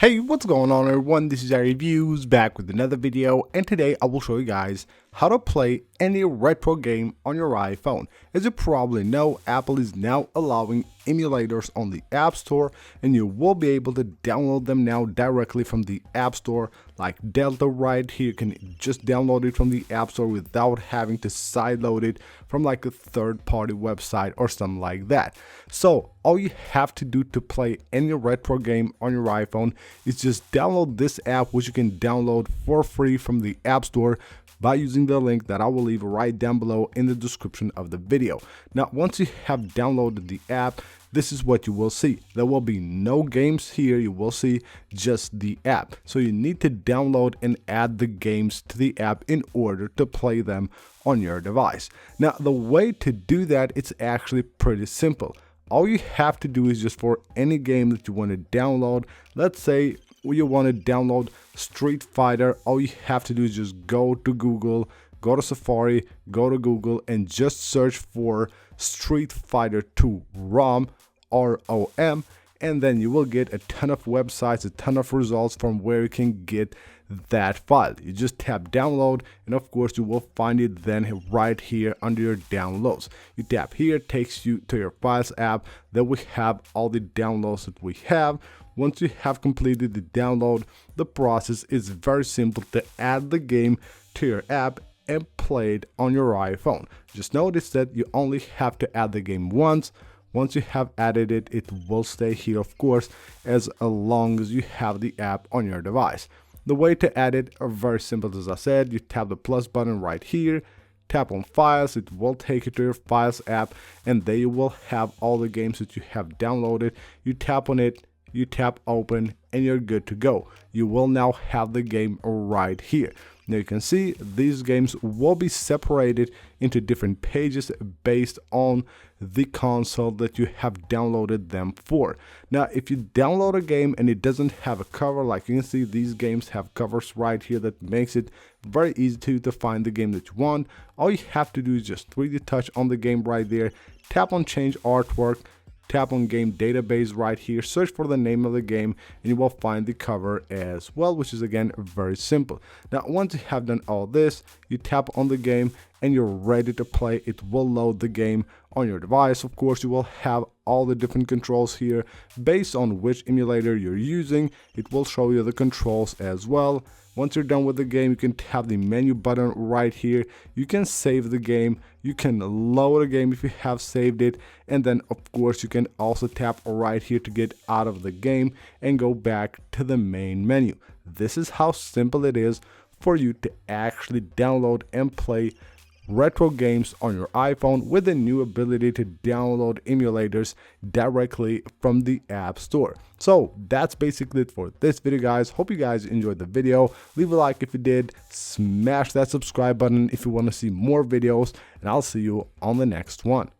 Hey, what's going on everyone, this is iReviews back with another video, and today I will show you guys how to play any retro game on your iPhone. As you probably know, Apple is now allowing emulators on the App Store, and you will be able to download them now directly from the App Store. Like Delta right here, you can just download it from the App Store without having to sideload it from like a third-party website or something like that. So all you have to do to play any retro game on your iPhone is just download this app, which you can download for free from the App Store by using the link that I will leave right down below in the description of the video. Now, once you have downloaded the app, this is what you will see. There will be no games here, you will see just the app. So you need to download and add the games to the app in order to play them on your device. Now, the way to do that, it's actually pretty simple. All you have to do is just for any game that you want to download, let's say you want to download Street Fighter, all you have to do is just go to Google, go to Safari, go to Google, and just search for Street Fighter 2 ROM, ROM, and then you will get a ton of websites, a ton of results from where you can get that file. You just tap download, and of course you will find it then right here under your downloads. You tap here, it takes you to your files app. Then we have all the downloads that we have. Once you have completed the download, the process is very simple to add the game to your app and play it on your iPhone. Just notice that you only have to add the game once. Once you have added it, it will stay here, of course, as long as you have the app on your device. The way to add it are very simple. As I said, you tap the plus button right here, tap on files, it will take you to your files app, and there you will have all the games that you have downloaded. You tap on it, you tap open, and you're good to go. You will now have the game right here. Now you can see these games will be separated into different pages based on the console that you have downloaded them for. Now if you download a game and it doesn't have a cover, like you can see these games have covers right here that makes it very easy to find the game that you want. All you have to do is just 3D touch on the game right there, tap on change artwork, tap on game database right here, search for the name of the game, and you will find the cover as well, which is again very simple. Now once you have done all this, you tap on the game and you're ready to play. It will load the game on your device. Of course, you will have all the different controls here based on which emulator you're using. It will show you the controls as well. Once you're done with the game, you can tap the menu button right here. You can save the game, you can load a game if you have saved it, and then of course you can also tap right here to get out of the game and go back to the main menu. This is how simple it is for you to actually download and play retro games on your iPhone with the new ability to download emulators directly from the App Store. So that's basically it for this video, guys. Hope you guys enjoyed the video. Leave a like if you did, smash that subscribe button if you want to see more videos, and I'll see you on the next one.